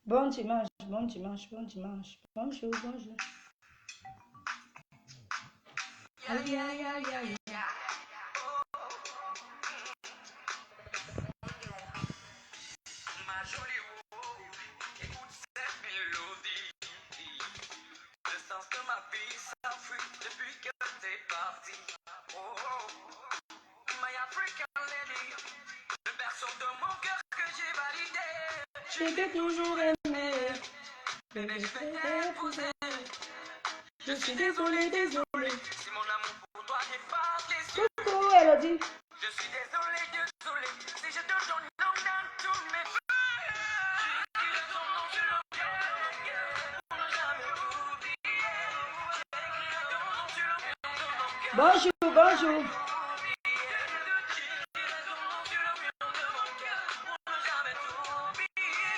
Bon dimanche, bon dimanche, bon dimanche. Bonjour, bonjour. Aïe, aïe, aïe, aïe. Ma jolie écoute cette mélodie. Le sens de ma vie s'enfuit depuis que t'es parti. My African lady, le berceau de mon cœur que j'ai validé. Je t'ai toujours aimé. Bébé, je vais t'épouser. Je suis désolé, désolé. Si mon amour pour toi dépasse les yeux. Coucou, Elodie. Je suis désolé, désolé. Si je te donne nom dans tous mes feux. J'écrirai ton nom sur le cœur pour ne jamais oublier. J'écrirai ton nom sur le cœur de mon cœur. Bonjour, bonjour. J'écrirai ton nom sur le mur de mon cœur pour ne jamais t'oublier.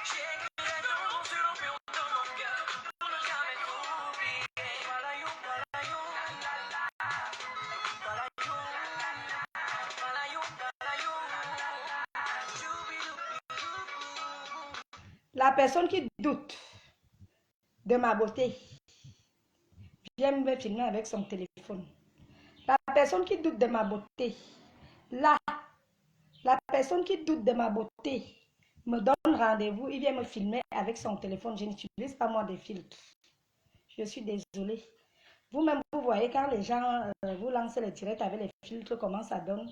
J'écrirai ton nom sur le mur de mon cœur pour ne jamais t'oublier. Voilà you, voilà you, la la la. Voilà you, voilà you, voilà you. La personne qui doute de ma beauté vient me filmer avec son téléphone. La personne qui doute de ma beauté, là, la personne qui doute de ma beauté me donne rendez-vous, il vient me filmer avec son téléphone. Je n'utilise pas moi des filtres. Je suis désolée. Vous-même, vous voyez quand les gens vous lancent les directs avec les filtres, comment ça donne.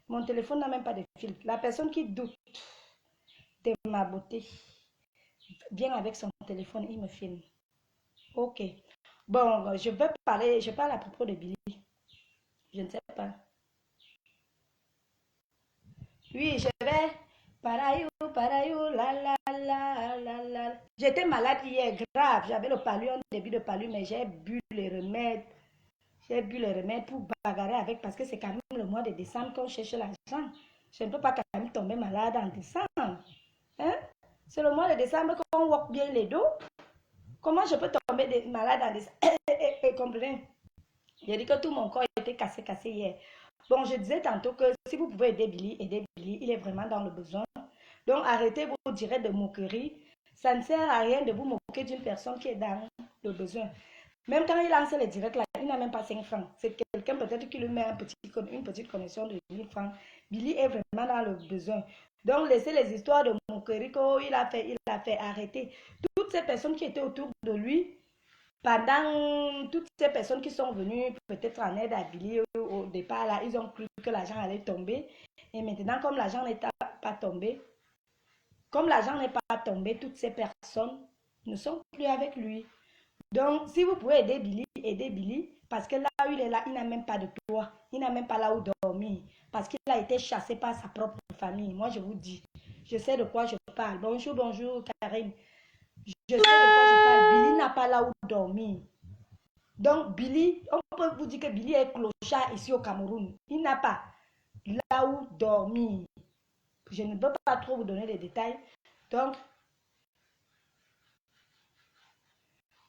Mon téléphone n'a même pas de filtre. La personne qui doute de ma beauté vient avec son téléphone, il me filme. Ok. Bon, je parle à propos de Billy. Je ne sais pas. Oui, je vais. Parayou, la la la la la. J'étais malade hier, grave. J'avais le palu, un début de palu, mais j'ai bu les remèdes. J'ai bu les remèdes pour bagarrer avec, parce que c'est quand même le mois de décembre qu'on cherche l'argent. Je ne peux pas quand même tomber malade en décembre. Hein? C'est le mois de décembre qu'on walk bien les dos. Comment je peux tomber malade en décembre? Comprenez? J'ai dit que tout mon corps était cassé hier. Bon, je disais tantôt que si vous pouvez aider Billy, il est vraiment dans le besoin. Donc, arrêtez vos directs de moquerie. Ça ne sert à rien de vous moquer d'une personne qui est dans le besoin. Même quand il lance les directs là, il n'a même pas 5 francs. C'est quelqu'un peut-être qui lui met une petite connexion de 1000 francs. Billy est vraiment dans le besoin. Donc, laissez les histoires de moquerie qu'il a fait arrêter. Toutes ces personnes qui étaient autour de lui, pendant toutes ces personnes qui sont venues peut-être en aide à Billy au départ, là, ils ont cru que l'argent allait tomber. Et maintenant, comme l'argent n'est pas tombé, toutes ces personnes ne sont plus avec lui. Donc, si vous pouvez aider Billy, parce que là où il est là, il n'a même pas de toit, il n'a même pas là où dormir, parce qu'il a été chassé par sa propre famille. Moi, je vous dis, je sais de quoi je parle. Bonjour, bonjour, Karine. Je sais de quoi je parle. Billy n'a pas là où dormir. Donc, Billy, on peut vous dire que Billy est clochard ici au Cameroun. Il n'a pas là où dormir. Je ne peux pas trop vous donner les détails. Donc,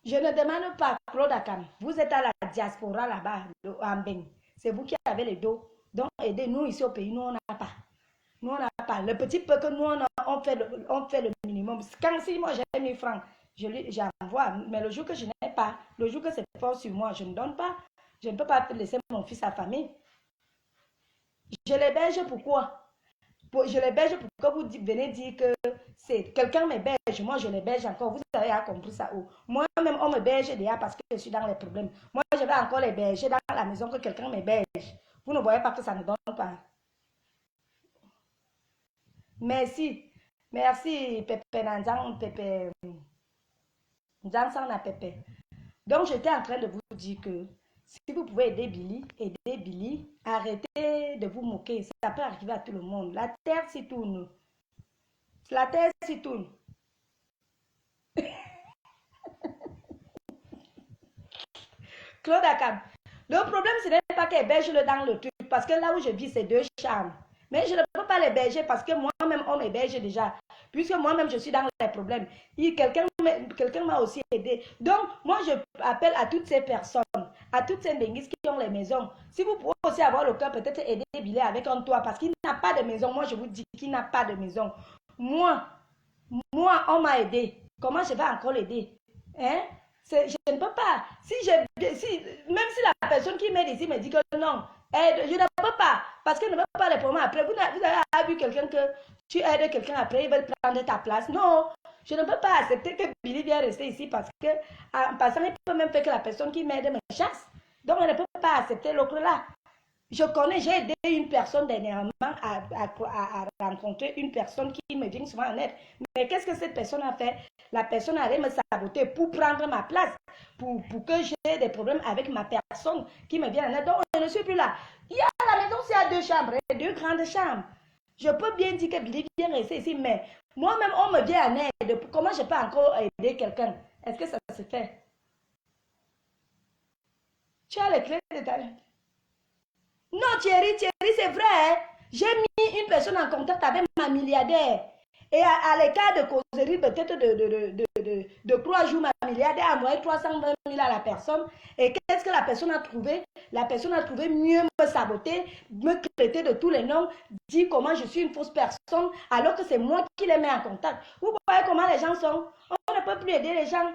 je ne demande pas, Claude Akam, vous êtes à la diaspora là-bas, en Ben. C'est vous qui avez les dos. Donc, aidez-nous ici au pays, nous, on n'a pas. Nous, on n'a pas. Le petit peu que nous, on fait le minimum. Quand si moi, j'ai 1000 francs, j'envoie. Mais le jour que je n'ai pas, le jour que c'est fort sur moi, je ne donne pas. Je ne peux pas laisser mon fils à famille. Je l'héberge pourquoi? Je l'héberge pour que vous venez dire que c'est quelqu'un m'héberge, moi je l'héberge encore. Vous avez compris ça où? Moi-même, on m'héberge déjà parce que je suis dans les problèmes. Moi, je vais encore l'héberger dans la maison que quelqu'un m'héberge. Vous ne voyez pas que ça ne donne pas. Merci. Merci, Pepe Nanzang, Pepe. Nanzang, Pepe. Donc, j'étais en train de vous dire que si vous pouvez aider Billy, arrêtez de vous moquer. Ça peut arriver à tout le monde. La terre s'y tourne. La terre s'y tourne. Claude Akam. Le problème, ce n'est pas qu'héberge-le dans le truc. Parce que là où je vis, c'est 2 chambres. Mais je ne peux pas l'héberger parce que moi-même, on m'héberge déjà. Puisque moi-même, je suis dans les problèmes. Quelqu'un m'a aussi aidé. Donc, moi, je appelle à toutes ces personnes, à toutes ces benguistes qui ont les maisons. Si vous pouvez aussi avoir le cœur, peut-être aider Billy avec un toit. Parce qu'il n'a pas de maison. Moi, je vous dis qu'il n'a pas de maison. Moi, Moi, on m'a aidé. Comment je vais encore l'aider? Hein? Je ne peux pas. Même si la personne qui m'aide ici me dit que non, aide, je ne peux pas. Parce que je ne peux pas les problèmes après. Vous avez vu quelqu'un que tu aides quelqu'un après, il veut prendre ta place. Non, je ne peux pas accepter que Billy vienne rester ici parce que en passant, il peut même faire que la personne qui m'aide me chasse. Donc, je ne peux pas accepter l'autre là. J'ai aidé une personne dernièrement à rencontrer une personne qui me vient souvent en aide. Mais qu'est-ce que cette personne a fait? La personne allait me saboter pour prendre ma place, pour que j'ai des problèmes avec ma personne qui me vient en aide. Donc, je ne suis plus là. Il y a la maison, il y a 2 chambres, 2 grandes chambres. Je peux bien dire que Billy vient rester ici, mais moi-même, on me vient en aide. Comment je peux encore aider quelqu'un? Est-ce que ça se fait? Tu as les clés de ta... Non, Thierry, c'est vrai. Hein? J'ai mis une personne en contact avec ma milliardaire. Et à l'écart de causerie, peut-être de 3 jours, ma milliardaire a envoyé 320 000 à la personne. Et qu'est-ce que la personne a trouvé? La personne a trouvé mieux me saboter, me traiter de tous les noms, dire comment je suis une fausse personne, alors que c'est moi qui les mets en contact. Vous voyez comment les gens sont? On ne peut plus aider les gens.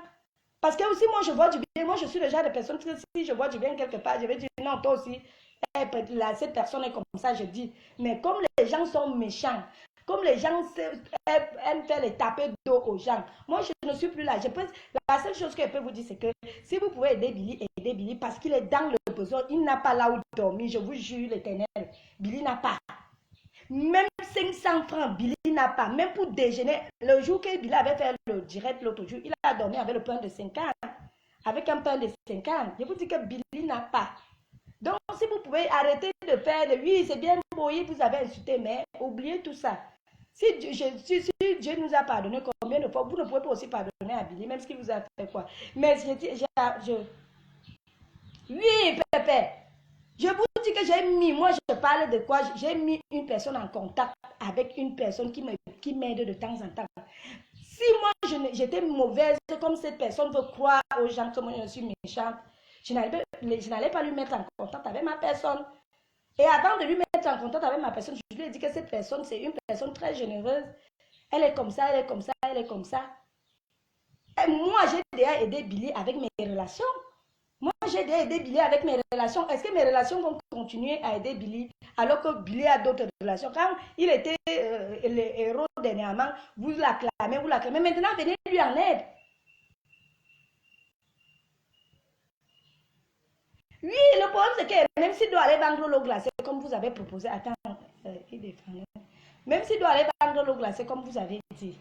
Parce que aussi, moi, je vois du bien. Moi, je suis le genre de personne que si je vois du bien quelque part, je vais dire non, toi aussi. Cette personne est comme ça, je dis. Mais comme les gens sont méchants, comme les gens aiment faire les taper d'eau aux gens, moi je ne suis plus là. La seule chose que je peux vous dire, c'est que si vous pouvez aider Billy parce qu'il est dans le besoin, il n'a pas là où dormir, je vous jure l'Éternel. Billy n'a pas. Même 500 francs, Billy n'a pas. Même pour déjeuner, le jour que Billy avait fait le direct l'autre jour, il a dormi avec le pain de 50. Avec un pain de 50. Je vous dis que Billy n'a pas. Donc, si vous pouvez arrêter de faire, oui, c'est bien beau, vous avez insulté, mais oubliez tout ça. Si Dieu nous a pardonné, combien de fois, vous ne pouvez pas aussi pardonner à Billy, même ce qu'il vous a fait quoi. Mais oui, Pépé, je vous dis que j'ai mis, moi je parle de quoi, j'ai mis une personne en contact avec une personne qui m'aide de temps en temps. Si moi j'étais mauvaise, comme cette personne veut croire aux gens que moi je suis méchante, je n'allais pas lui mettre en contact avec ma personne. Et avant de lui mettre en contact avec ma personne, je lui ai dit que cette personne, c'est une personne très généreuse. Elle est comme ça, elle est comme ça, elle est comme ça. Et moi, j'ai déjà aidé Billy avec mes relations. Moi, j'ai déjà aidé Billy avec mes relations. Est-ce que mes relations vont continuer à aider Billy alors que Billy a d'autres relations? Quand il était le héros dernièrement, vous l'acclamez. Maintenant, venez lui en aide. Oui, le problème c'est que même s'il doit aller vendre l'eau glacée comme vous avez proposé, même s'il doit aller vendre l'eau glacée comme vous avez dit,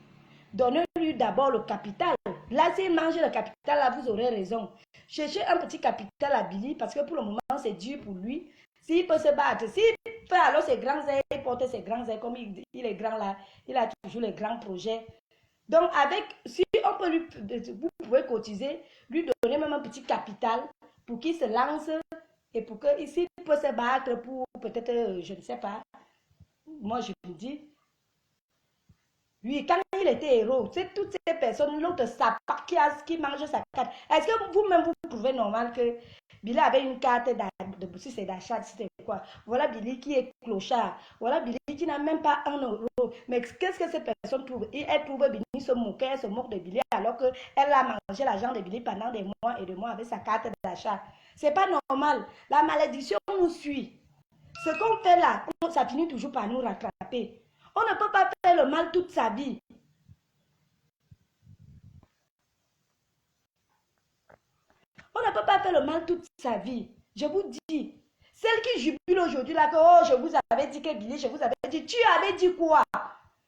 donnez-lui d'abord le capital. Là, s'il mange le capital, là, vous aurez raison. Cherchez un petit capital à Billy parce que pour le moment, c'est dur pour lui. S'il peut se battre, s'il fait alors ses grands airs, il porte ses grands airs, comme il est grand là, il a toujours les grands projets. Donc, si on peut vous pouvez cotiser, lui donner même un petit capital pour qu'il se lance et pour qu'il peut se battre pour peut-être, je ne sais pas, moi je vous dis, oui, quand il était héros, c'est toutes ces personnes, l'autre qui mange sa carte. Est-ce que vous-même vous trouvez normal que Billy avait une carte si c'est d'achat, c'était quoi? Voilà Billy qui est clochard. Voilà Billy qui n'a même pas 1 euro. Mais qu'est-ce que cette personne trouve? Elle trouve Billy se moquer, elle se moque de Billy alors qu'elle a mangé l'argent de Billy pendant des mois et des mois avec sa carte d'achat. C'est pas normal. La malédiction nous suit. Ce qu'on fait là, ça finit toujours par nous rattraper. On ne peut pas faire le mal toute sa vie. On ne peut pas faire le mal toute sa vie. Je vous dis, celle qui jubile aujourd'hui là, que oh, je vous avais dit que Billy, je vous avais dit, tu avais dit quoi?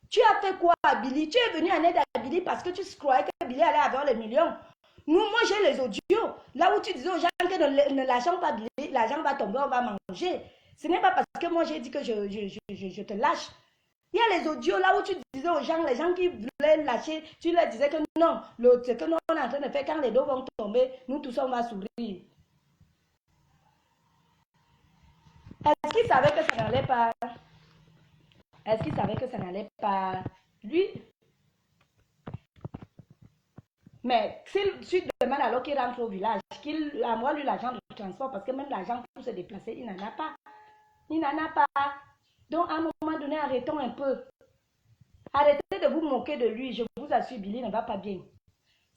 Tu as fait quoi à Billy? Tu es venu en aide à Billy parce que tu croyais que Billy allait avoir les millions. Moi j'ai les audios. Là où tu disais aux gens que ne lâchons pas Billy, l'argent va tomber, on va manger. Ce n'est pas parce que moi j'ai dit que je te lâche. Il y a les audios là où tu disais aux gens, les gens qui voulaient lâcher, tu leur disais que non, ce que nous on est en train de faire, quand les dos vont tomber, nous tous on va sourire. Est-ce qu'il savait que ça n'allait pas? Est-ce qu'il savait que ça n'allait pas? Lui. Mais s'il demande alors qu'il rentre au village, qu'il envoie lui l'argent de transport, parce que même l'argent pour se déplacer, il n'en a pas. Il n'en a pas. Donc, à un moment donné, arrêtons un peu. Arrêtez Arrêtez de vous moquer de lui. Je vous assure, Billy ne va pas bien.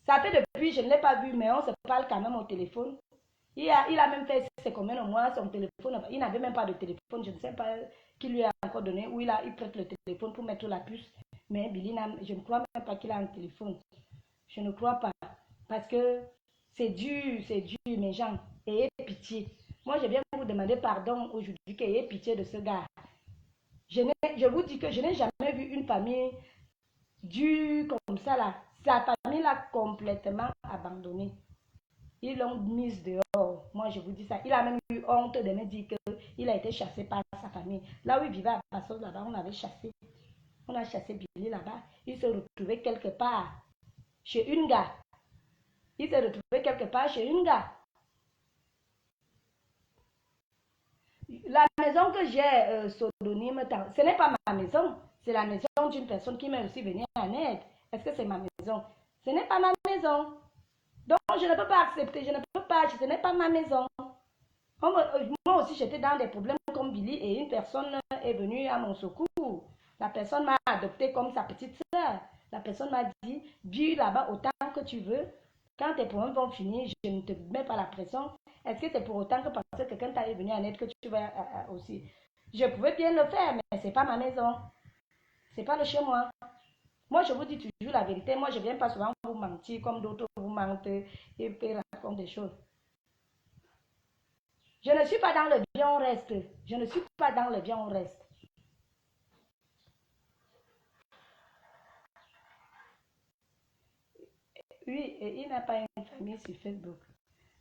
Ça fait depuis, je ne l'ai pas vu, mais on se parle quand même au téléphone. Il a même fait ses combien de mois, son téléphone. Il n'avait même pas de téléphone. Je ne sais pas qui lui a encore donné. Ou il prête le téléphone pour mettre la puce. Mais Billy, je ne crois même pas qu'il a un téléphone. Je ne crois pas. Parce que c'est dur, mes gens. Ayez pitié. Moi, je viens vous demander pardon aujourd'hui, qu'ayez pitié de ce gars. Je vous dis que je n'ai jamais vu une famille dure comme ça là. Sa famille l'a complètement abandonné. Ils l'ont mise dehors. Moi, je vous dis ça. Il a même eu honte de me dire qu'il a été chassé par sa famille. Là où il vivait à Passos, là-bas, on avait chassé. On a chassé Billy là-bas. Il se retrouvait quelque part chez une gars. Il s'est retrouvé quelque part chez une gars. La maison que j'ai, pseudonyme, ce n'est pas ma maison. C'est la maison d'une personne qui m'est aussi venue en aide. Est-ce que c'est ma maison? Ce n'est pas ma maison. Donc, je ne peux pas accepter, je ne peux pas, ce n'est pas ma maison. Moi aussi, j'étais dans des problèmes comme Billy et une personne est venue à mon secours. La personne m'a adopté comme sa petite soeur. La personne m'a dit, vis là-bas autant que tu veux. Quand tes problèmes vont finir, je ne te mets pas la pression. Est-ce que c'est pour autant que parce que quelqu'un t'est venu en aide que tu vas aussi? Je pouvais bien le faire, mais ce n'est pas ma maison. Ce n'est pas le chez moi. Moi, je vous dis toujours la vérité. Moi, je ne viens pas souvent vous mentir comme d'autres vous mentent et racontent des choses. Je ne suis pas dans le bien, on reste. Je ne suis pas dans le bien, on reste. Oui, et il n'a pas une famille sur Facebook.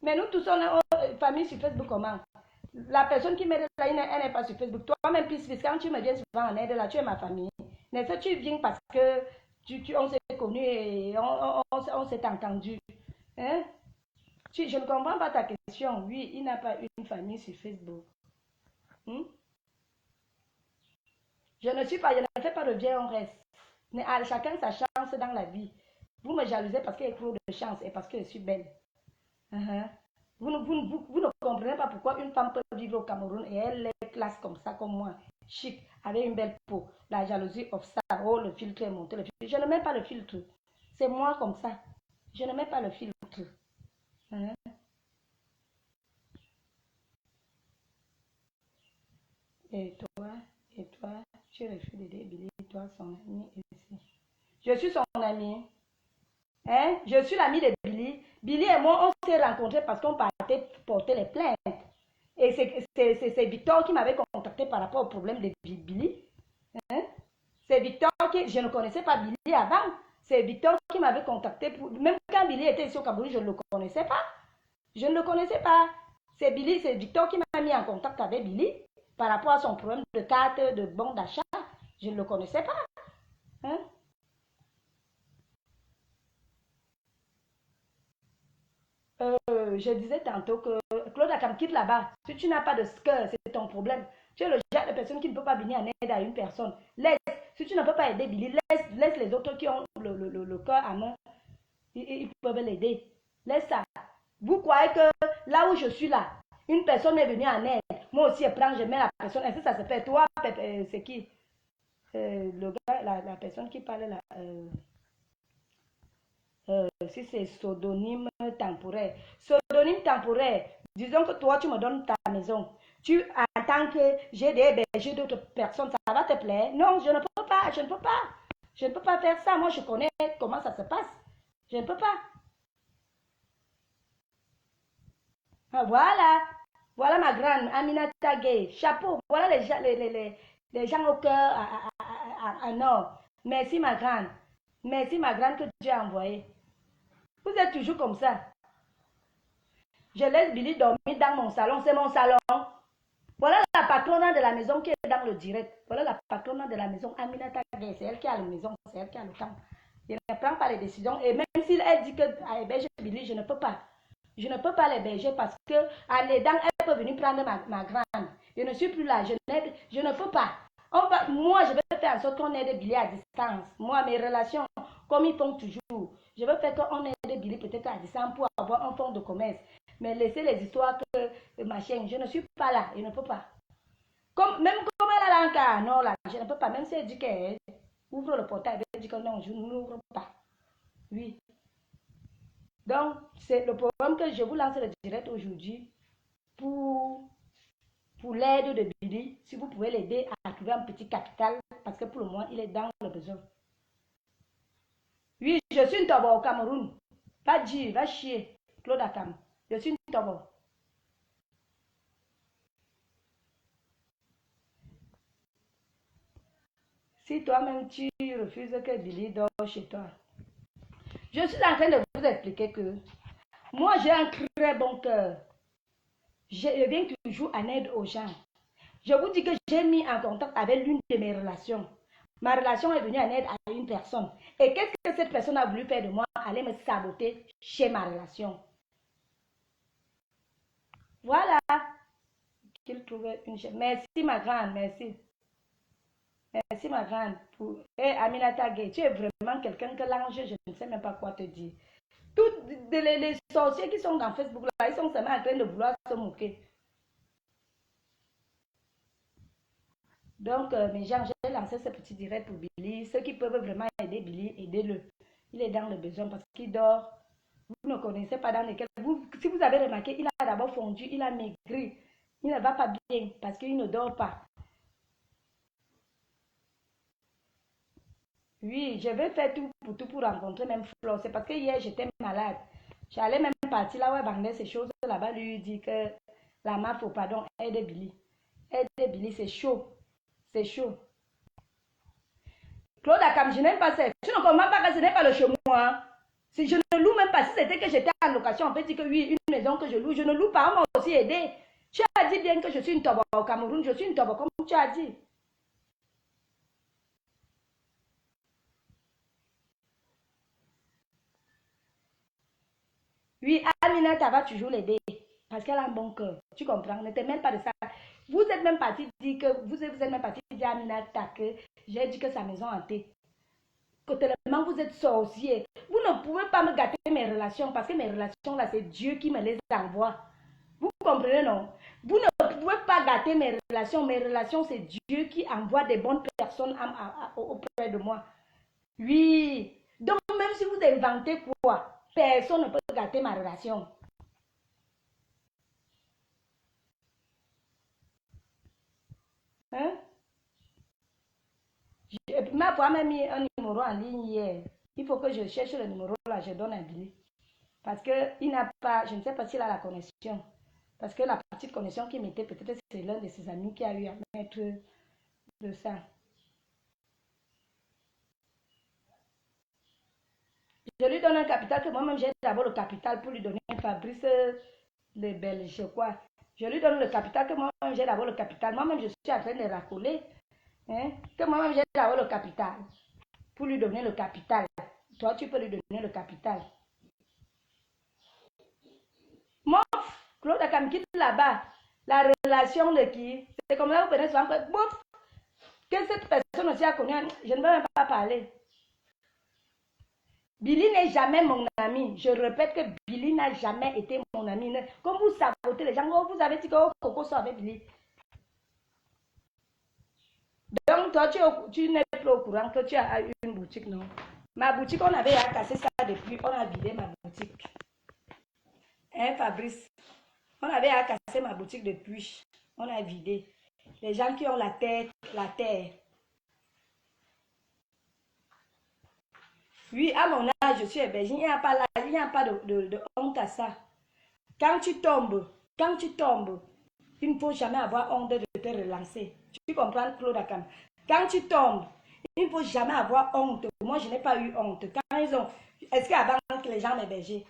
Mais nous tous, on a une famille sur Facebook comment? La personne qui m'aide là, elle n'est pas sur Facebook. Toi-même, puis quand tu me viens souvent en aide là, tu es ma famille. Mais ça, tu viens parce que on s'est connus et on s'est entendu. Hein? Je ne comprends pas ta question. Oui, il n'a pas une famille sur Facebook. Je ne fais pas de bien, on reste. Mais chacun sa chance dans la vie. Vous me jalousez parce qu'il y a trop de chance et parce que je suis belle. Vous ne comprenez pas pourquoi une femme peut vivre au Cameroun et elle est classe comme ça, comme moi, chic, avec une belle peau. La jalousie of ça, oh, le filtre est monté. Je ne mets pas le filtre. C'est moi comme ça. Je ne mets pas le filtre. Et toi, tu refuses d'aider Billy, toi, son ami ici. Je suis son ami. Hein? Je suis l'ami de Billy. Billy et moi, on s'est rencontrés parce qu'on partait porter les plaintes. Et c'est Victor qui m'avait contacté par rapport au problème de Billy. Hein? C'est Victor qui... Je ne connaissais pas Billy avant. C'est Victor qui m'avait contacté. Même quand Billy était ici au Cameroun, je ne le connaissais pas. Je ne le connaissais pas. C'est Victor qui m'a mis en contact avec Billy par rapport à son problème de carte, de bon d'achat. Je ne le connaissais pas. Hein? Je disais tantôt que Claude Akam, quitte là-bas. Si tu n'as pas de cœur, c'est ton problème. Tu es le genre de personne qui ne peut pas venir en aide à une personne. Laisse. Si tu ne peux pas aider Billy, laisse les autres qui ont le cœur à main. Ils peuvent l'aider. Laisse ça. Vous croyez que là où je suis là, une personne est venue en aide. Moi aussi, je mets la personne. Est-ce que ça se fait? Toi, c'est qui? Le gars, la personne qui parle là. Si c'est pseudonyme temporaire. Pseudonyme temporaire, disons que toi, tu me donnes ta maison. Tu attends que j'ai des hébergés d'autres personnes, ça va te plaire? Non, je ne peux pas, je ne peux pas. Je ne peux pas faire ça. Moi, je connais comment ça se passe. Je ne peux pas. Ah, voilà. Voilà ma grande Aminata Gay. Chapeau. Voilà les gens au cœur en or. Merci ma grande. Merci ma grande que tu as envoyée. Vous êtes toujours comme ça. Je laisse Billy dormir dans mon salon. C'est mon salon. Voilà la patronne de la maison qui est dans le direct. Voilà la patronne de la maison, Aminata Gay. C'est elle qui a la maison. C'est elle qui a le temps. Je ne prends pas les décisions. Et même si elle dit qu'elle héberge Billy, je ne peux pas. Je ne peux pas l'héberger parce qu'en l'aidant, elle peut venir prendre ma grande. Je ne suis plus là. Je ne peux pas. Moi, je vais faire en sorte qu'on aide Billy à distance. Moi, mes relations, comme ils font toujours, je veux faire qu'on aide Billy peut-être à distance pour avoir un fonds de commerce. Mais laisser les histoires que machin, je ne suis pas là. Je ne peux pas. Même comme elle a l'encar, non, là, je ne peux pas. Même si elle dit qu'elle Ouvre le portail, elle dit que non, je n'ouvre pas. Oui. Donc, c'est le programme que je vous lance le direct aujourd'hui pour l'aide de Billy. Si vous pouvez l'aider à trouver un petit capital, parce que pour le moment, il est dans le besoin. Oui, je suis une tobo au Cameroun. Pas dire, va chier, Claude Akam. Je suis une tobo. Si toi-même tu refuses que Billy dort chez toi. Je suis en train de vous expliquer que moi j'ai un très bon cœur. Je viens toujours en aide aux gens. Je vous dis que j'ai mis en contact avec l'une de mes relations. Ma relation est venue en aide à une personne. Et qu'est-ce que cette personne a voulu faire de moi? Aller me saboter chez ma relation. Voilà. Qu'il trouvait une chaise. Merci ma grande, merci. Merci ma grande. Hey, Aminata Gay, tu es vraiment quelqu'un que l'ange, je ne sais même pas quoi te dire. Tous les sorciers qui sont dans Facebook, là, ils sont seulement en train de vouloir se moquer. Donc, mes gens, j'ai lancé ce petit direct pour Billy. Ceux qui peuvent vraiment aider Billy, aidez-le. Il est dans le besoin parce qu'il dort. Vous ne connaissez pas dans lesquels... si vous avez remarqué, il a d'abord fondu, il a maigri. Il ne va pas bien parce qu'il ne dort pas. Oui, je vais faire tout pour rencontrer même Flo. C'est parce que hier, j'étais malade. J'allais même partir là où elle vendait ces choses là-bas, lui dire que la marque, pardon, aide Billy. Aide Billy, c'est chaud. C'est chaud. Claude Akam, je n'aime pas ça. Tu ne comprends pas que ce n'est pas le chez moi. Si je ne loue même pas, si c'était que j'étais en location, on peut dire que oui, une maison que je loue, je ne loue pas, on m'a aussi aidé. Tu as dit bien que je suis une toba au Cameroun, je suis une toba comme tu as dit. Oui, Aminata va toujours l'aider parce qu'elle a un bon cœur. Tu comprends? Ne t'es même pas de ça. Vous êtes même parti dire que vous êtes même parti dire à Aminata que j'ai dit que sa maison hantée. Que tellement vous êtes sorcier. Vous ne pouvez pas me gâter mes relations parce que mes relations là, c'est Dieu qui me les envoie. Vous comprenez, non? Vous ne pouvez pas gâter mes relations. Mes relations, c'est Dieu qui envoie des bonnes personnes auprès de moi. Oui. Donc, même si vous inventez quoi, personne ne peut gâter ma relation. Hein? Ma voix m'a mis un numéro en ligne hier. Il faut que je cherche le numéro là, je donne à Billy. Parce qu'il n'a pas, je ne sais pas s'il a la connexion. Parce que la petite connexion qu'il mettait, peut-être c'est l'un de ses amis qui a eu à mettre de ça. Je lui donne un capital que moi-même j'ai d'abord le capital pour lui donner Fabrice le Belge, quoi. Je lui donne le capital que moi-même j'ai d'abord le capital. Moi-même je suis en train de racoler. Hein, que moi-même j'ai d'abord le capital. Pour lui donner le capital. Toi, tu peux lui donner le capital. Moi, Claude Akam quitte là-bas. La relation de qui? C'est comme là, vous prenez souvent que cette personne aussi a connu. Je ne veux même pas parler. Billy n'est jamais mon ami. Je répète que Billy n'a jamais été mon ami. Comme vous sabotez les gens, vous avez dit que Coco sort avec Billy. Donc, toi, tu n'es plus au courant que tu as une boutique, non? Ma boutique, on avait cassé ça depuis. On a vidé ma boutique. Hein, Fabrice? On avait cassé ma boutique depuis. On a vidé. Les gens qui ont la tête, la terre. Oui, à mon âge, je suis hébergée. Il n'y a pas de honte à ça. Quand tu tombes, il ne faut jamais avoir honte de te relancer. Tu comprends, Claude Akam? Quand tu tombes, il ne faut jamais avoir honte. Moi, je n'ai pas eu honte. Quand ils ont... Est-ce qu'avant que les gens m'hébergeaient?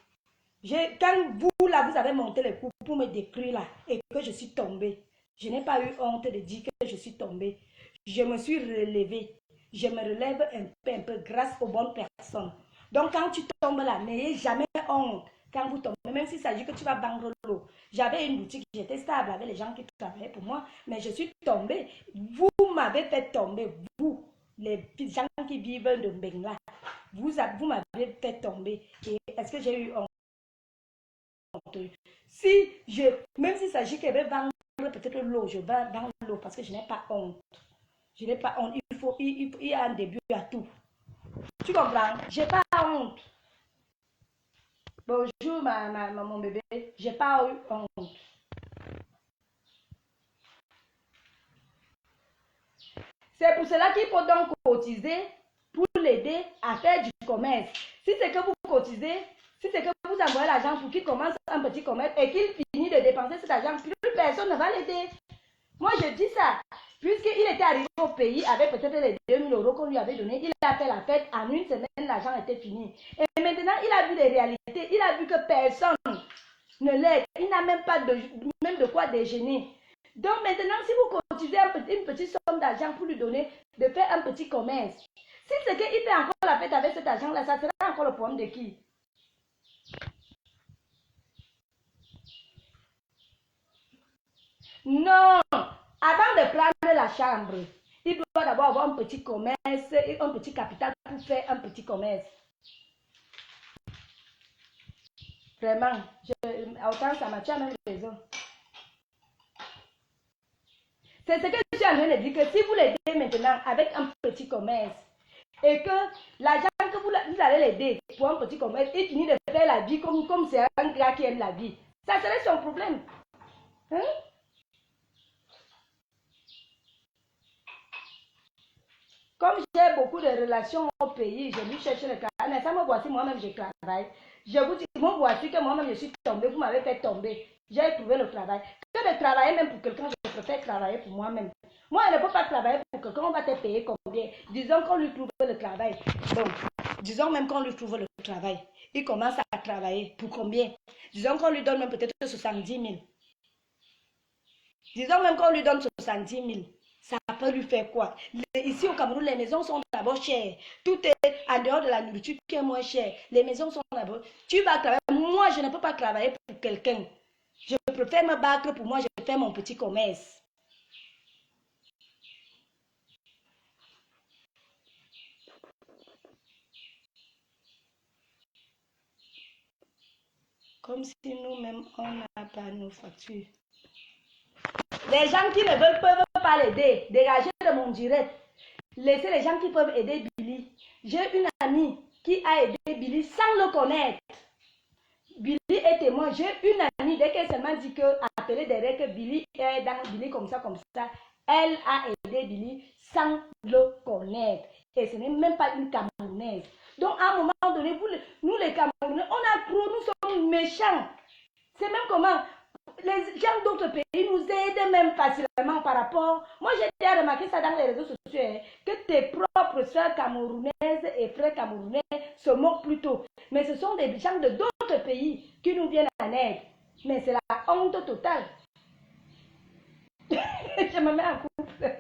Quand vous, là, vous avez monté les coups pour me décrire, là, et que je suis tombée, je n'ai pas eu honte de dire que je suis tombée. Je me suis relevée. Je me relève un peu grâce aux bonnes personnes. Donc, quand tu tombes là, n'ayez jamais honte. Quand vous tombez, même s'il s'agit que tu vas vendre l'eau. J'avais une boutique, j'étais stable avec les gens qui travaillaient pour moi, mais je suis tombée. Vous m'avez fait tomber, vous, les gens qui vivent de Mbengla. Vous m'avez fait tomber. Est-ce que j'ai eu honte? Même s'il s'agit que je vais vendre peut-être l'eau, je vais vendre l'eau parce que je n'ai pas honte. Je n'ai pas honte. Il y a un début à tout. Tu comprends? J'ai pas honte. Bonjour, mon bébé. J'ai pas eu honte. C'est pour cela qu'il faut donc cotiser pour l'aider à faire du commerce. Si c'est que vous cotisez, si c'est que vous envoyez l'argent pour qu'il commence un petit commerce et qu'il finit de dépenser cet argent, plus personne ne va l'aider. Moi, je dis ça. Puisqu'il était arrivé au pays avec peut-être les 2000 euros qu'on lui avait donné, il a fait la fête. En une semaine, l'argent était fini. Et maintenant, il a vu les réalités. Il a vu que personne ne l'aide. Il n'a même pas même de quoi déjeuner. Donc maintenant, si vous cotisez une petite somme d'argent pour lui donner de faire un petit commerce, si c'est qu'il fait encore la fête avec cet argent-là, ça sera encore le problème de qui? Non! Avant de prendre la chambre, il doit d'abord avoir un petit commerce, un petit capital pour faire un petit commerce. Vraiment, autant ça m'a tué à même raison. C'est ce que je suis en train de dire, que si vous l'aidez maintenant avec un petit commerce et que l'argent que vous allez l'aider pour un petit commerce, il finit de faire la vie comme c'est un gars qui aime la vie, ça serait son problème. Hein? Comme j'ai beaucoup de relations au pays, je lui cherche le travail. Ça me voici, moi-même, je travaille. Je vous dis, moi, voici que moi-même, je suis tombée. Vous m'avez fait tomber. J'ai trouvé le travail. Que de travailler même pour quelqu'un, je préfère travailler pour moi-même. Moi, je ne peux pas travailler pour quelqu'un. On va te payer combien? Disons qu'on lui trouve le travail. Bon, disons même qu'on lui trouve le travail. Il commence à travailler. Pour combien? Disons qu'on lui donne même peut-être 70 000. Disons même qu'on lui donne 70 000. Ça peut lui faire quoi? Ici au Cameroun, les maisons sont d'abord chères. Tout est en dehors de la nourriture qui est moins cher. Les maisons sont d'abord. Tu vas travailler. Moi, je ne peux pas travailler pour quelqu'un. Je préfère me battre pour moi. Je fais mon petit commerce. Comme si nous-mêmes, on n'a pas nos factures. Les gens qui ne peuvent pas l'aider, dégager de mon direct. Laissez les gens qui peuvent aider Billy. J'ai une amie qui a aidé Billy sans le connaître. Billy est témoin. J'ai une amie, dès qu'elle seulement dit que, appelée derrière que Billy est dans Billy comme ça, elle a aidé Billy sans le connaître. Et ce n'est même pas une Camerounaise. Donc, à un moment donné, nous les Camerounais, nous sommes méchants. C'est même comment les gens d'autres pays nous aident même facilement par rapport. Moi, j'ai déjà remarqué ça dans les réseaux sociaux, hein, que tes propres soeurs camerounaises et frères camerounais se moquent plutôt. Mais ce sont des gens de d'autres pays qui nous viennent en aide. Mais c'est la honte totale. Je me mets en couple.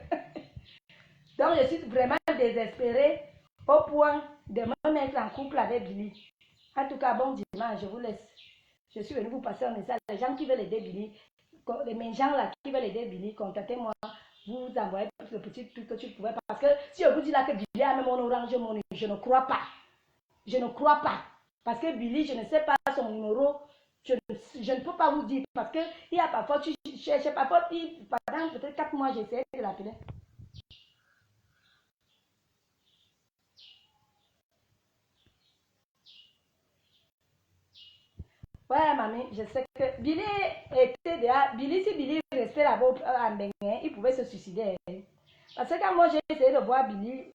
Donc, je suis vraiment désespérée au point de me mettre en couple avec Billy. En tout cas, bon dimanche, je vous laisse. Je suis venue vous passer un message. Les gens qui veulent aider Billy, les gens là qui veulent aider Billy, contactez-moi. Vous envoyez le petit truc que tu pouvais. Parce que si je vous dis là que Billy a même mon orange money, je ne crois pas. Je ne crois pas. Parce que Billy, je ne sais pas son numéro. Je ne peux pas vous dire. Parce que il y a parfois, tu cherches, parfois, pendant peut-être 4 mois, j'essaie de l'appeler. Ouais, mamie, je sais que Billy était déjà. Billy, si Billy restait là-bas en Bénin, il pouvait se suicider. Parce que quand moi j'ai essayé de voir Billy,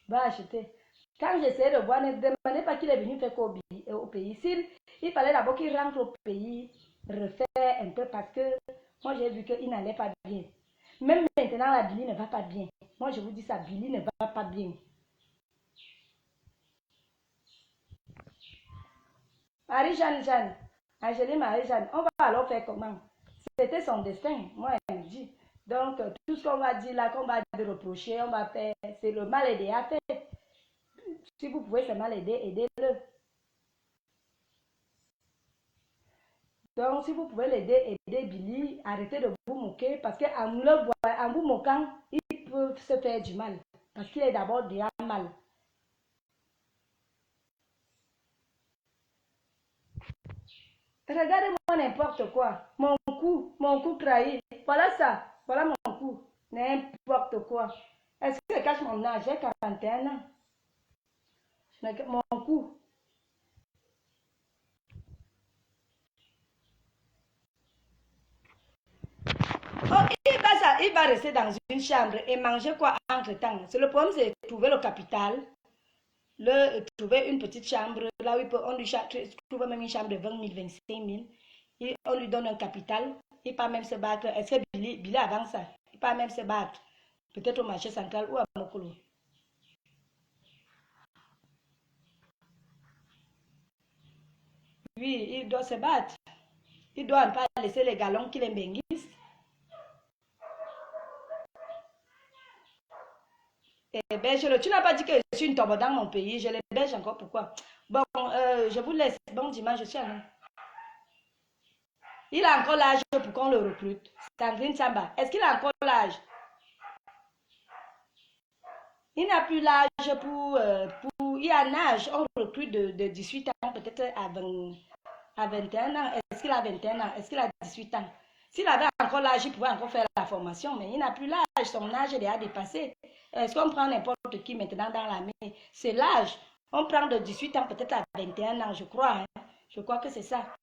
va acheter. Quand j'essayais de voir, ne demandez pas qu'il est venu faire quoi au pays. Il fallait d'abord qu'il rentre au pays, refaire un peu parce que moi j'ai vu qu'il n'allait pas bien. Même maintenant, la Billy ne va pas bien. Moi je vous dis ça, Billy ne va pas bien. Marie-Jeanne, Angéline Marie-Jeanne, on va alors faire comment? C'était son destin, moi elle me dit. Donc, tout ce qu'on va dire là, qu'on va reprocher, on va faire, c'est le mal aidé à faire. Si vous pouvez seulement l'aider, aidez-le. Donc, si vous pouvez l'aider, aidez Billy, arrêtez de vous moquer, parce qu'en vous moquant, il peut se faire du mal. Parce qu'il est d'abord déjà mal. Regardez-moi n'importe quoi. Mon cou trahi. Voilà ça. Voilà mon cou. N'importe quoi. Est-ce que je cache mon âge? J'ai 41 ans. Mon cou. Oh, il va rester dans une chambre et manger quoi entre-temps? C'est le problème, c'est trouver le capital, trouver une petite chambre, là où on lui trouve même une chambre de 20 000, 25 000. Et on lui donne un capital, il peut même se battre. Est-ce que Billy avant ça? Il peut même se battre. Peut-être au marché central ou à Mokolo. Oui, il doit se battre. Il doit pas laisser les galons qui les bénissent. Tu n'as pas dit que je suis une tombe dans mon pays. Je l'héberge encore. Pourquoi? Bon, je vous laisse. Bon dimanche, je suis à nous. Il a encore l'âge pour qu'on le recrute. Sandrine Samba, est-ce qu'il a encore l'âge? Il n'a plus l'âge pour... il a un âge. On recrute de 18 ans, peut-être à 21 ans. Est-ce qu'il a 21 ans? Est-ce qu'il a 18 ans? S'il avait encore l'âge, il pouvait encore faire la formation, mais il n'a plus l'âge. Son âge est déjà dépassé. Est-ce qu'on prend n'importe qui maintenant dans l'armée? C'est l'âge. On prend de 18 ans peut-être à 21 ans, je crois. Hein? Je crois que c'est ça.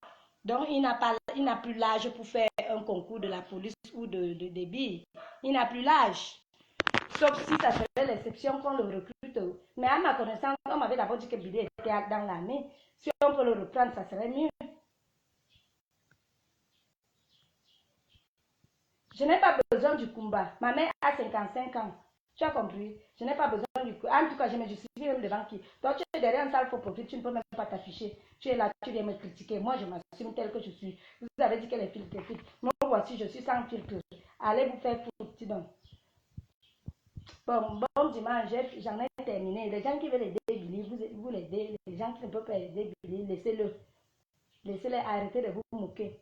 Donc, il n'a plus l'âge pour faire un concours de la police ou de billes. Il n'a plus l'âge. Sauf si ça serait l'exception qu'on le recrute. Mais à ma connaissance, on m'avait d'abord dit que Billy était dans l'armée. Si on peut le reprendre, ça serait mieux. Je n'ai pas besoin du combat. Ma mère a 55 ans. Tu as compris? Je n'ai pas besoin du combat. En tout cas, je me justifie même devant qui? Toi, tu es derrière un sale faux profil, tu ne peux même pas t'afficher. Tu es là, tu viens me critiquer. Moi, je m'assume tel que je suis. Vous avez dit qu'elle est filtre. Moi, voici, je suis sans filtre. Allez vous faire foutre, petit donc. Bon dimanche, j'en ai terminé. Les gens qui veulent aider Billy, vous l'aidez. Les gens qui ne peuvent pas aider Billy, laissez-le. Laissez-les arrêter de vous moquer.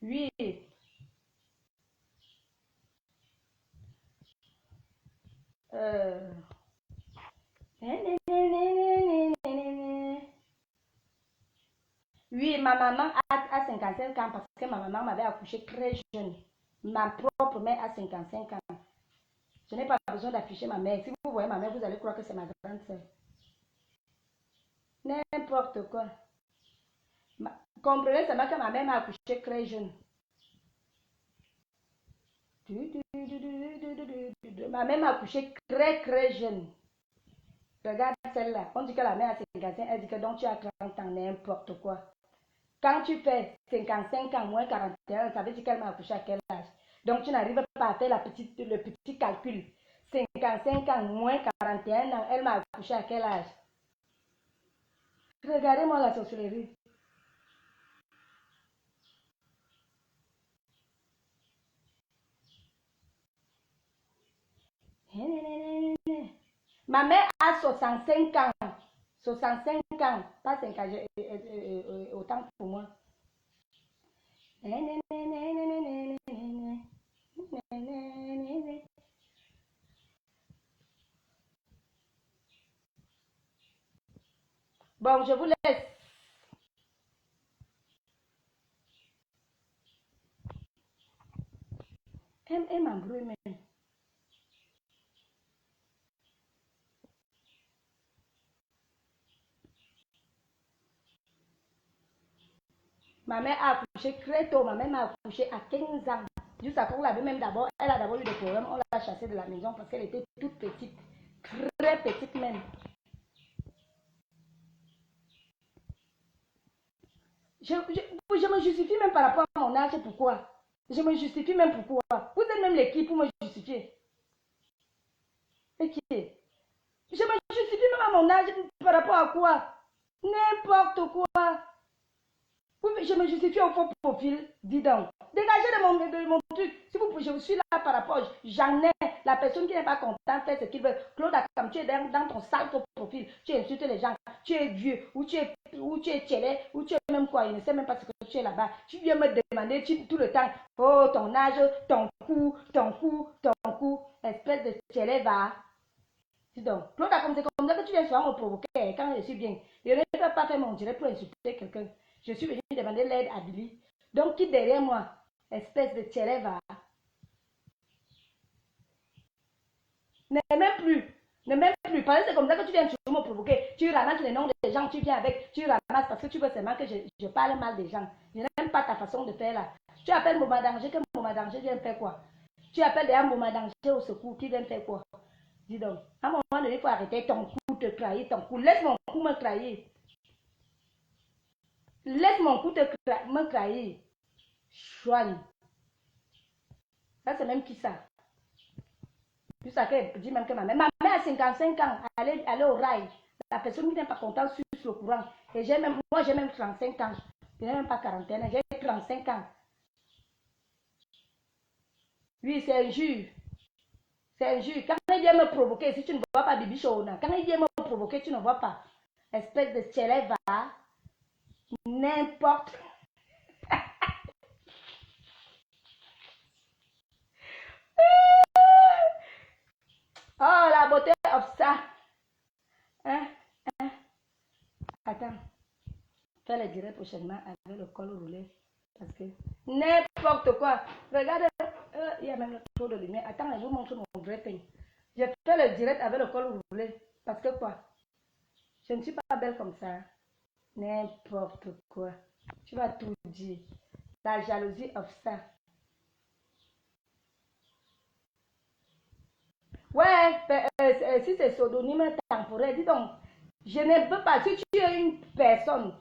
Oui. Oui, ma maman a 55 ans parce que ma maman m'avait accouché très jeune. Ma propre mère a 55 ans. Je n'ai pas besoin d'afficher ma mère. Si vous voyez ma mère, vous allez croire que c'est ma grande soeur. N'importe quoi. Comprenez seulement que ma mère m'a accouché très jeune. Ma mère m'a accouché très jeune. Regarde celle-là. On dit que la mère a 55 ans. Elle dit que donc tu as 30 ans, n'importe quoi. Quand tu fais 55 ans moins 41 ans, ça veut dire qu'elle m'a accouché à quel âge? Donc tu n'arrives pas à faire le petit calcul. 55 ans moins 41 ans, elle m'a accouché à quel âge? Regardez-moi la sorcellerie. Ma mère a 65 ans. 65 ans. Pas 5 ans. Autant pour moi. Bon, je vous laisse. Elle m'embrouille même. Ma mère a accouché très tôt. Ma mère m'a accouché à 15 ans. Juste après, on l'avait même d'abord. Elle a d'abord eu des problèmes. On l'a chassée de la maison parce qu'elle était toute petite. Très petite même. Je me justifie même par rapport à mon âge. Pourquoi? Je me justifie même pourquoi. Vous êtes même l'équipe pour me justifier. Ok. Je me justifie même à mon âge par rapport à quoi? N'importe quoi. Je me justifie au faux profil. Dis donc. Dégagez de mon truc. Si vous, je suis là par rapport. J'en ai. La personne qui n'est pas contente fait ce qu'il veut. Claude, comme tu es dans ton sale faux profil, tu insultes les gens. Tu es vieux. Ou tu es télé. Ou tu es même quoi. Il ne sait même pas ce que tu es là-bas. Tu viens me demander tout le temps. Oh, ton âge, ton cou. Espèce de télé va. Dis donc. Claude, comme c'est comme ça que tu viens souvent me provoquer quand je suis bien. Je ne peux pas faire mon direct pour insulter quelqu'un. Je suis venue demander l'aide à Billy. Donc, qui derrière moi? Espèce de télé va. Ne m'aime plus. Ne m'aime plus. Parce que c'est comme ça que tu viens toujours me provoquer. Tu ramasses les noms des gens, tu viens avec, tu ramasses parce que tu veux seulement que je parle mal des gens. Je n'aime pas ta façon de faire là. Tu appelles Moment Danger, que Moment Danger vient faire quoi? Tu appelles des Moment Danger au secours, qui vient faire quoi? Dis donc, à un moment donné, il faut arrêter ton cou, te trahir, ton cou. Laisse mon cou me trahir. Laisse mon cou me trahir. Chouane. Ça, c'est même qui ça? Tu sais qu'elle dit même que ma mère a 55 ans, elle est au rail. La personne qui n'est pas contente sur le courant. Et moi, j'ai même 35 ans. Je n'ai même pas quarantaine, j'ai 35 ans. Oui, c'est injure. C'est injure. Quand il vient me provoquer, si tu ne vois pas Bibi Shona, quand il vient me provoquer, tu ne vois pas. Espèce de célèbre, n'importe. Oh, la beauté of ça. Hein? Attends. Fais le direct prochainement avec le col roulé. Parce que n'importe quoi. Regarde, il y a même trop de lumière. Attends, je vous montre mon vrai teint. Je fais le direct avec le col roulé. Parce que quoi? Je ne suis pas belle comme ça. N'importe quoi. Tu vas tout dire. La jalousie of ça. Ouais, si c'est pseudonyme temporaire, dis donc, je ne peux pas. Si tu es une personne,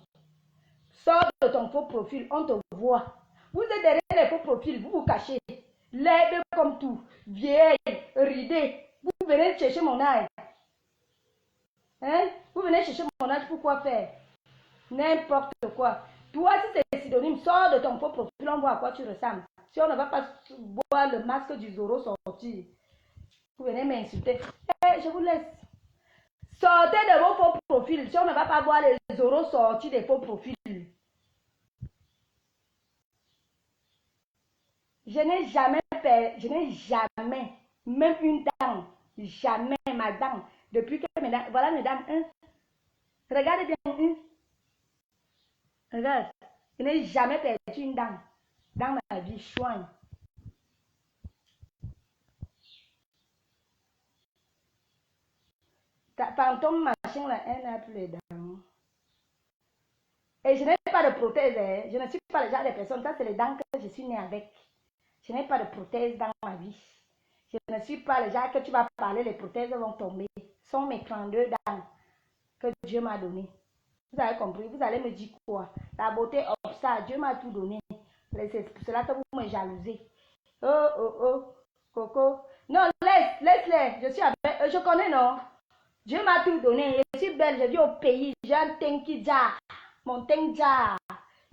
sors de ton faux profil, on te voit. Vous êtes derrière les faux profils, vous vous cachez. Laide comme tout, vieille, ridée. Vous venez chercher mon âge. Hein? Vous venez chercher mon âge pour quoi faire? N'importe quoi. Toi, si c'est pseudonyme, sors de ton faux profil, on voit à quoi tu ressembles. Si on ne va pas voir le masque du Zoro sortir, vous venez m'insulter. Je vous laisse. Sortez de vos faux profils. Si on ne va pas voir les Zoro sortir des faux profils. Je n'ai jamais, même une dent, jamais ma dent, depuis que mes dents, voilà mes dents, hein. Regardez bien, hein. Regarde, je n'ai jamais perdu une dent dans ma vie, chouin. Ta fantôme machin là, elle n'a plus les dents. Et je n'ai pas de prothèse, hein. Je ne suis pas le genre de personne, ça c'est les dents que je suis née avec. Je n'ai pas de prothèse dans ma vie. Je ne suis pas le genre que tu vas parler, les prothèses vont tomber. Ce sont mes 32 dents que Dieu m'a donné. Vous avez compris? Vous allez me dire quoi? La beauté, ça, Dieu m'a tout donné. C'est pour cela que vous me jalousez. Oh, oh, oh, Coco. Non, laisse-les. Je suis avec, je connais, non? Dieu m'a tout donné. Je suis belle, je vis au pays. J'ai un teint qui dja. Mon teint dja.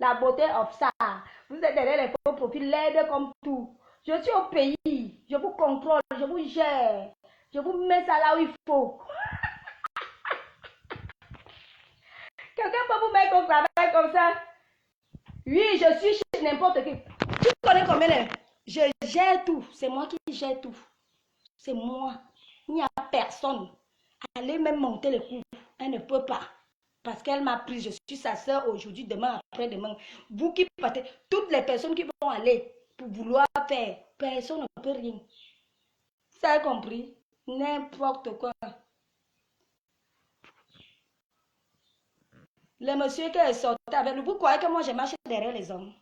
La beauté of ça. Vous êtes derrière les faux profils, l'aide comme tout. Je suis au pays. Je vous contrôle, je vous gère. Je vous mets ça là où il faut. Quelqu'un peut vous mettre au travail comme ça? Oui, je suis chez n'importe qui. Tu connais combien de... Je gère tout. C'est moi qui gère tout. C'est moi. Il n'y a personne. Allez même monter le coup. Elle ne peut pas. Parce qu'elle m'a pris. Je suis sa soeur aujourd'hui, demain, après-demain. Vous qui partez, toutes les personnes qui vont aller pour vouloir faire, personne ne peut rien. Vous avez compris? N'importe quoi. Le monsieur qui est sorti avec nous, vous croyez que moi je marche derrière les hommes?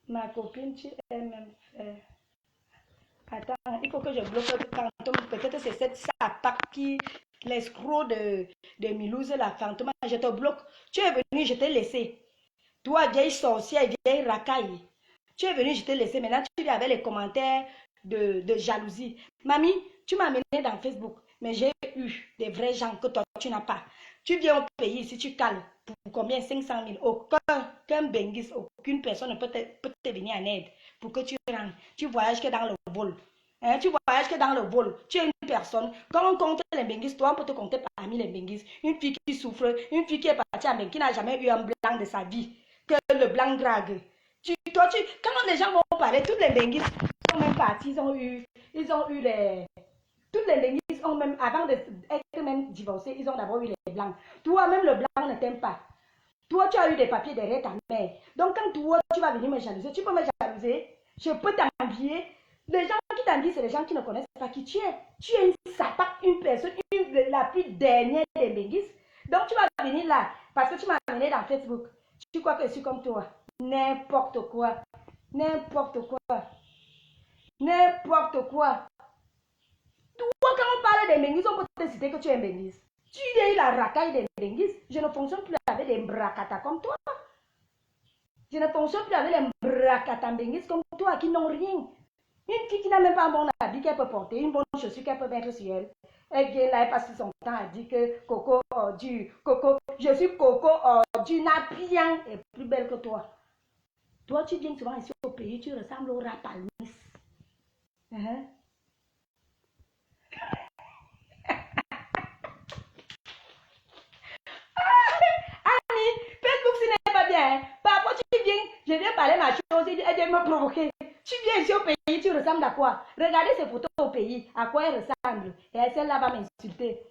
Ma copine, tu es même fait. Attends, il faut que je bloque fantôme. Peut-être c'est cette sapac qui, l'escroc de Milouz, la fantôme. Je te bloque. Tu es venu, je t'ai laissé. Toi, vieille sorcière, vieille racaille. Tu es venu, je t'ai laissé. Maintenant, tu viens avec les commentaires de jalousie. Mamie, tu m'as amené dans Facebook. Mais j'ai eu des vrais gens que toi, tu n'as pas. Tu viens au pays, si tu cales, pour combien? 500 000. Aucun benguis, aucune personne ne peut te venir en aide pour que tu rentres. Tu voyages que dans le vol. Hein, tu voyages que dans le vol. Tu es une personne. Quand on compte les benguis, toi, on peut te compter parmi les benguis. Une fille qui souffre, une fille qui est partie en benguis, qui n'a jamais eu un blanc de sa vie. Que le blanc drague. Quand les gens vont parler, toutes les benguis sont même partis, ils ont eu les... Toutes les benguis ont même, avant d'être même divorcés, ils ont d'abord eu les blancs. Toi, même le blanc ne t'aime pas. Toi, tu as eu des papiers derrière ta mère. Donc, quand toi, tu vas venir me jalouser, tu peux me jalouser. Je peux t'envier. Les gens qui t'envient, c'est les gens qui ne connaissent pas qui tu es. Tu es une sapate, une personne, la plus dernière des béguisses. Donc, tu vas venir là, parce que tu m'as amené dans Facebook. Tu crois que je suis comme toi. N'importe quoi. N'importe quoi. N'importe quoi. Toi, quand on parle des béguisses, on peut te citer que tu es un béguisse. Tu es la racaille des béguisses. Je ne fonctionne plus avec des bracata comme toi. Je ne fonctionne plus avec les bracata béguisses comme toi qui n'ont rien. Une fille qui n'a même pas un bon habit qu'elle peut porter, une bonne chaussure qu'elle peut mettre sur elle. Elle vient là, elle passe son temps à dire que Coco du Coco, je suis Coco du Napian est plus belle que toi. Toi, tu viens souvent ici au pays, tu ressembles au Rapalmis. Annie, Facebook, ce n'est pas bien. Parfois, tu viens, je viens parler ma chose, elle vient me provoquer. Tu viens ici au pays, tu ressembles à quoi? Regardez ces photos au pays, à quoi elles ressemblent. Et celle-là va m'insulter.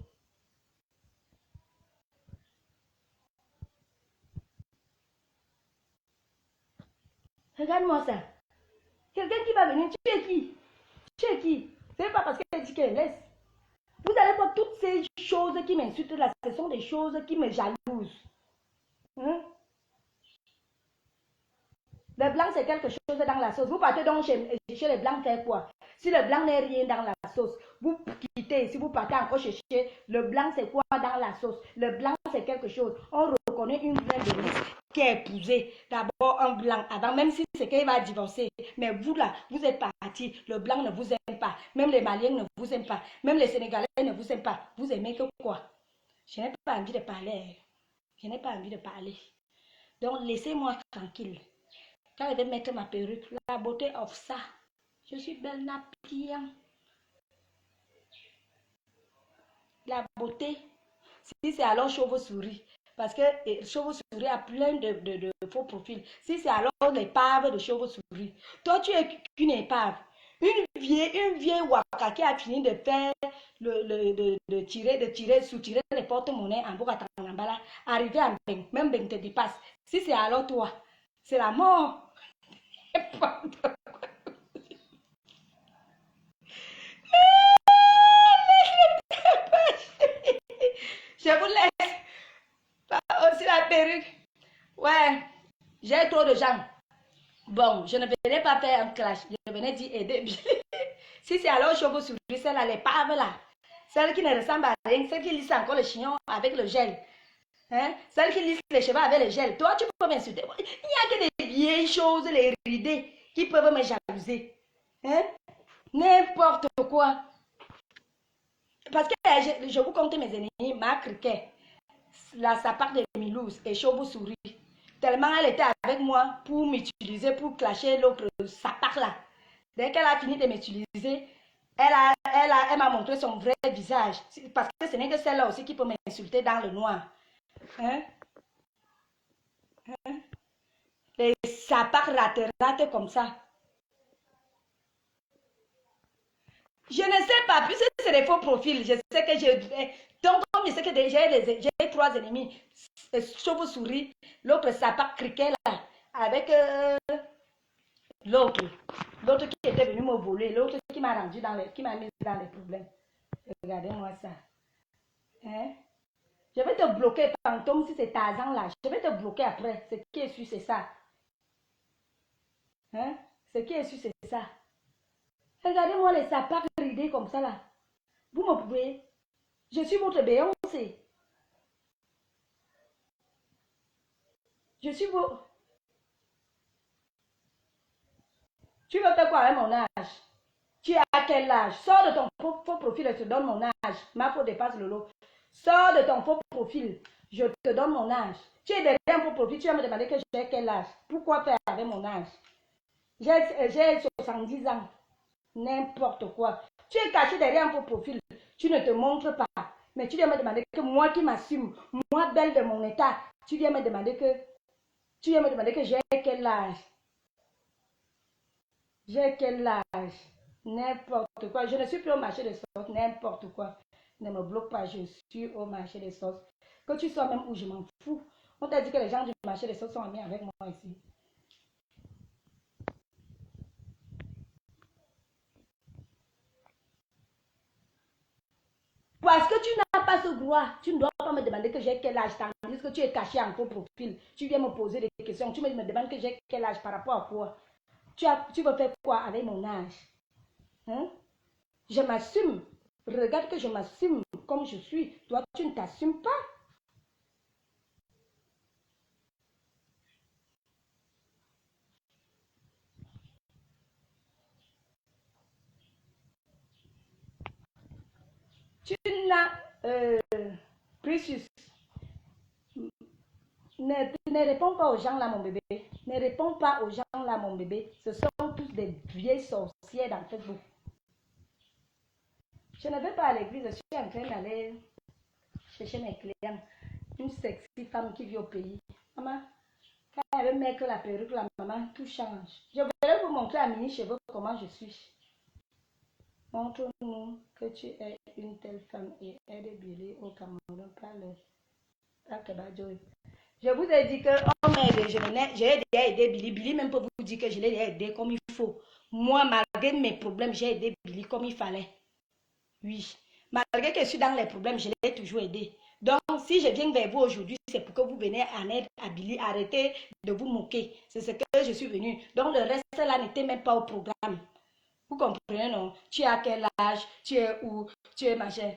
Regarde-moi ça. Quelqu'un qui va venir, tu es qui? Tu es qui? C'est pas parce qu'elle dit qu'elle laisse. Vous allez voir toutes ces choses qui m'insultent là, ce sont des choses qui me jalousent. Hein? Le blanc, c'est quelque chose dans la sauce. Vous partez donc chez les blancs faire quoi? Si le blanc n'est rien dans la sauce, vous quittez. Si vous partez encore chercher, le blanc, c'est quoi dans la sauce? Le blanc, c'est quelque chose. On reconnaît une vraie bénisse qui est épousée. D'abord, un blanc avant, même si c'est qu'elle va divorcer. Mais vous là, vous êtes parti. Le blanc ne vous aime pas. Même les Maliens ne vous aiment pas. Même les Sénégalais ne vous aiment pas. Vous aimez que quoi? Je n'ai pas envie de parler. Je n'ai pas envie de parler. Donc, laissez-moi tranquille. Quand je vais mettre ma perruque, la beauté of ça. Je suis belle Napian. La beauté. Si c'est alors chauve-souris. Parce que chauve-souris a plein de faux profils. Si c'est alors l'épave de chauve-souris. Toi, tu es qu'une épave. Une vieille waka qui a fini de faire soutirer les porte-monnaies en Bogatangambala. Arriver à Beng. Même Beng te dépasse. Si c'est alors toi, c'est la mort. Je vous laisse. Aussi la perruque. Ouais, j'ai trop de gens. Bon, je ne venais pas faire un clash. Je venais dire aider. Si c'est alors chauve-souris, celle-là, les paves là. Celle qui ne ressemble à rien. Celle qui lisse encore le chignon avec le gel. Hein? Celle qui lisse les cheveux avec le gel. Toi, tu peux m'insulter. Il n'y a que des vieilles choses, les ridées, qui peuvent me jalouser. Hein? N'importe quoi. Parce que je vous compte mes ennemis, ma criquet, la sapate de Milouz et chauve-souris. Tellement elle était avec moi pour m'utiliser, pour clasher l'autre sapate là. Dès qu'elle a fini de m'utiliser, elle m'a montré son vrai visage. Parce que ce n'est que celle-là aussi qui peut m'insulter dans le noir. Hein? Hein? Les sapates ratent comme ça. Je ne sais pas, puisque c'est des faux profils. Je sais que j'ai. Donc, comme je sais que j'ai 3 ennemis, chauve-souris, l'autre sapate criquet là, avec l'autre qui était venu me voler, l'autre qui m'a rendu qui m'a mis dans les problèmes. Regardez-moi ça. Hein? Je vais te bloquer, fantôme, si c'est Tarzan là. Je vais te bloquer après. Ce qui est sûr, c'est ça. Hein? Ce qui est sûr, c'est ça. Regardez-moi les sapats ridés comme ça là. Vous me pouvez. Je suis votre Beyoncé. Je suis vos. Tu veux faire quoi avec mon âge? Tu es à quel âge? Sors de ton faux profil et te donne mon âge. Ma faute dépasse le lot. Sors de ton faux profil. Je te donne mon âge. Tu es derrière un faux profil. Tu vas me demander que j'ai quel âge. Pourquoi faire avec mon âge? J'ai 70 ans. N'importe quoi. Tu es caché derrière un faux profil. Tu ne te montres pas. Mais tu viens me demander que moi qui m'assume, moi belle de mon état, tu viens me demander que j'ai quel âge. J'ai quel âge. N'importe quoi. Je ne suis plus au marché des sauces. N'importe quoi. Ne me bloque pas. Je suis au marché des sauces. Que tu sois même où je m'en fous. On t'a dit que les gens du marché des sauces sont amis avec moi ici. Parce que tu n'as pas ce droit. Tu ne dois pas me demander que j'ai quel âge. Tandis que tu es caché en ton profil. Tu viens me poser des questions. Tu me demandes que j'ai quel âge par rapport à quoi. Tu veux faire quoi avec mon âge? Hein? Je m'assume. Regarde que je m'assume comme je suis. Toi, tu ne t'assumes pas. Tu n'as... Precious. Ne réponds pas aux gens là, mon bébé. Ne réponds pas aux gens là, mon bébé. Ce sont tous des vieilles sorcières dans Facebook. Je ne vais pas à l'église. Je suis en train d'aller chercher mes clients. Une sexy femme qui vit au pays. Maman, quand elle veut mettre la perruque, la maman, tout change. Je vais vous montrer à mini cheveux comment je suis. Montre-nous que tu es une telle femme et elle est bilée au Cameroun par le Akabadjoy. Je vous ai dit que j'ai déjà aidé Billy. Billy même peut vous dire que je l'ai aidé comme il faut. Moi, malgré mes problèmes, j'ai aidé Billy comme il fallait. Oui. Malgré que je suis dans les problèmes, je l'ai toujours aidé. Donc, si je viens vers vous aujourd'hui, c'est pour que vous venez en aide à Billy. Arrêtez de vous moquer. C'est ce que je suis venue. Donc, le reste là n'était même pas au programme. Vous comprenez, non? Tu es à quel âge? Tu es où? Tu es machin.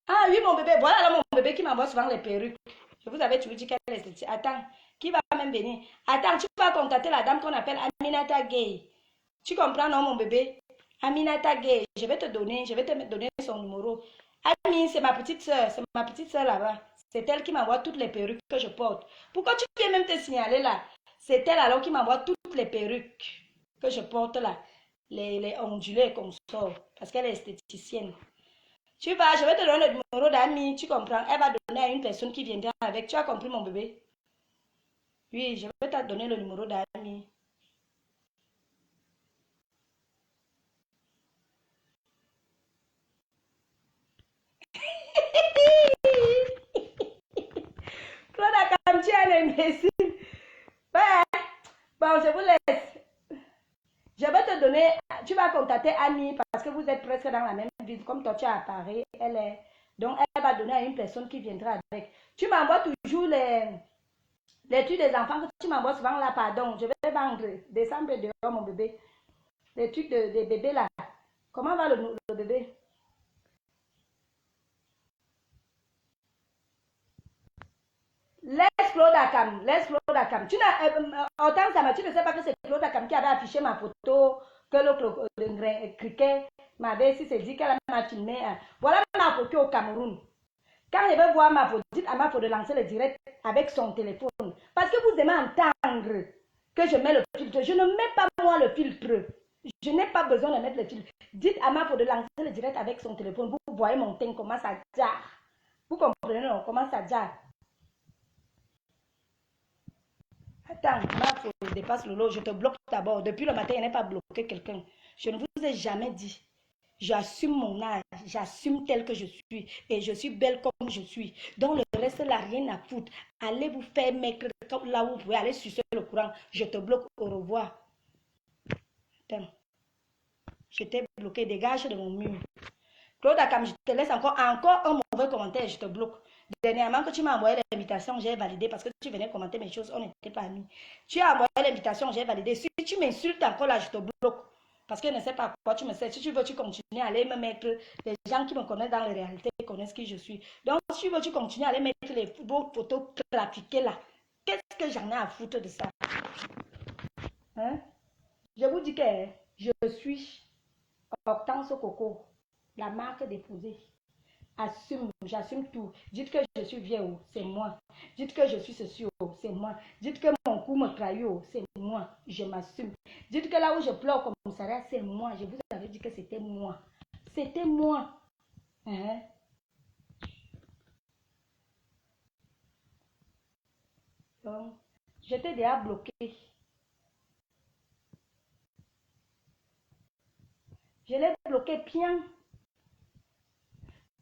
Ah oui, mon bébé. Voilà là, mon bébé qui m'envoie souvent les perruques. Je vous avais toujours dit qu'elle est... Attends, qui va même venir? Attends, tu vas contacter la dame qu'on appelle Aminata Gay. Tu comprends, non, mon bébé? Aminata Gay. Je vais te donner son numéro. Ami, c'est ma petite soeur. C'est ma petite soeur là-bas. C'est elle qui m'envoie toutes les perruques que je porte. Pourquoi tu viens même te signaler là? C'est elle alors qui m'envoie toutes les perruques que je porte là. Les ondulés qu'on sort. Parce qu'elle est esthéticienne. Tu vas, je vais te donner le numéro d'Ami, tu comprends? Elle va donner à une personne qui viendra avec. Tu as compris, mon bébé? Oui, je vais te donner le numéro d'Ami. Claude Akam, tu es un imbécile. Ouais. Bon, je vous laisse. Je vais te donner, tu vas contacter Ami parce que vous êtes presque dans la même ville. Comme toi, tu es à Paris, elle est. Donc, elle va donner à une personne qui viendra avec. Tu m'envoies toujours les trucs des enfants que tu m'envoies souvent là, pardon. Je vais vendre. Décembre dehors, mon bébé. Les trucs des bébés là. Comment va le bébé? Laisse Claude Akam. Laisse Claude Akam. Autant ça, tu ne sais pas que c'est Claude Akam qui avait affiché ma photo, que le criquet m'avait si c'est dit qu'elle m'a filmé. Voilà ma photo au Cameroun. Quand je vais voir ma photo, dites à ma photo de lancer le direct avec son téléphone. Parce que vous aimez entendre que je mets le filtre. Je ne mets pas moi le filtre. Je n'ai pas besoin de mettre le filtre. Dites à ma photo de lancer le direct avec son téléphone. Vous voyez mon teint, comment ça jarre. Vous comprenez, non? Comment ça jarre. Attends, ma dépasse le lot. Je te bloque d'abord. Depuis le matin, je n'ai pas bloqué quelqu'un. Je ne vous ai jamais dit. J'assume mon âge, j'assume tel que je suis et je suis belle comme je suis. Donc le reste là, rien à foutre. Allez vous faire mettre là où vous pouvez aller sucer le courant. Je te bloque, au revoir. Attends. Je t'ai bloqué, dégage de mon mur. Claude Akam, je te laisse encore un mauvais commentaire, je te bloque. Dernièrement que tu m'as envoyé l'invitation, j'ai validé parce que tu venais commenter mes choses, on n'était pas amis. Tu as envoyé l'invitation, j'ai validé. Si tu m'insultes encore là, je te bloque. Parce que je ne sais pas quoi tu me sais. Si tu veux, tu continues à aller me mettre. Les gens qui me connaissent dans la réalité connaissent qui je suis. Donc, si tu veux, tu continues à aller mettre vos photos trafiquées là. Qu'est-ce que j'en ai à foutre de ça? Hein? Je vous dis que je suis Hortense Coco, la marque déposée. Assume, j'assume tout. Dites que je suis vieille, c'est moi. Dites que je suis ceci, c'est moi. Dites que mon cou me trahit, c'est moi. Je m'assume. Dites que là où je pleure comme ça, c'est moi. Je vous avais dit que c'était moi. C'était moi. Hein? Donc, je t'ai déjà bloqué. Je l'ai bloqué bien.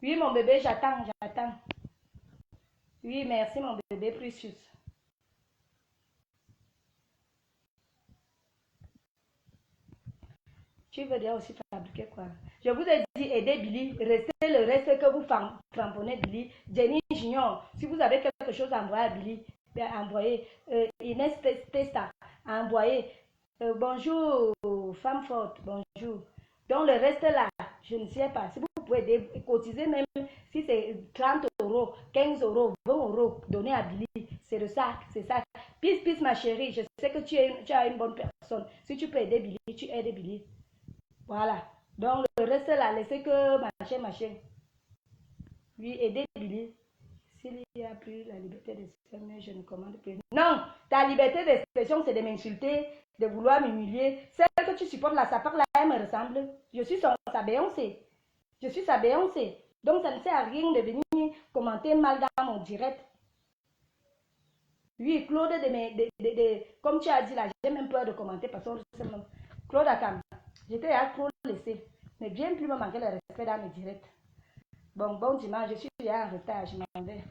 Oui, mon bébé, j'attends. Oui, merci mon bébé Precious. Tu veux dire aussi fabriquer quoi? Je vous ai dit aider Billy, restez le reste que vous cramponnez Billy. Jenny Junior, si vous avez quelque chose à envoyer à Billy, envoyez. Inès Testa, envoyez. Bonjour, femme forte, bonjour. Donc le reste là, je ne sais pas. Si vous pouvez aider, cotiser même, si c'est 30 euros, 15 euros, 20 euros, donner à Billy, c'est ça, c'est ça. Peace, ma chérie, je sais que tu as une bonne personne. Si tu peux aider Billy, tu aides Billy. Voilà. Donc, le reste là, laissez que machin. Oui, aider Billy. S'il n'y a plus la liberté d'expression, je ne commande plus. Non, ta liberté d'expression, c'est de m'insulter, de vouloir m'humilier. Celle que tu supportes là, sa part là, elle me ressemble. Je suis sa Beyoncé. Je suis sa Beyoncé. Donc, ça ne sert à rien de venir commenter mal dans mon direct. Oui, Claude, comme tu as dit là, j'ai même peur de commenter parce que Claude Akam, j'étais à trop laissé. Ne viens plus me manquer le respect dans mes directs. Bon dimanche, je suis déjà en retard, je m'en vais.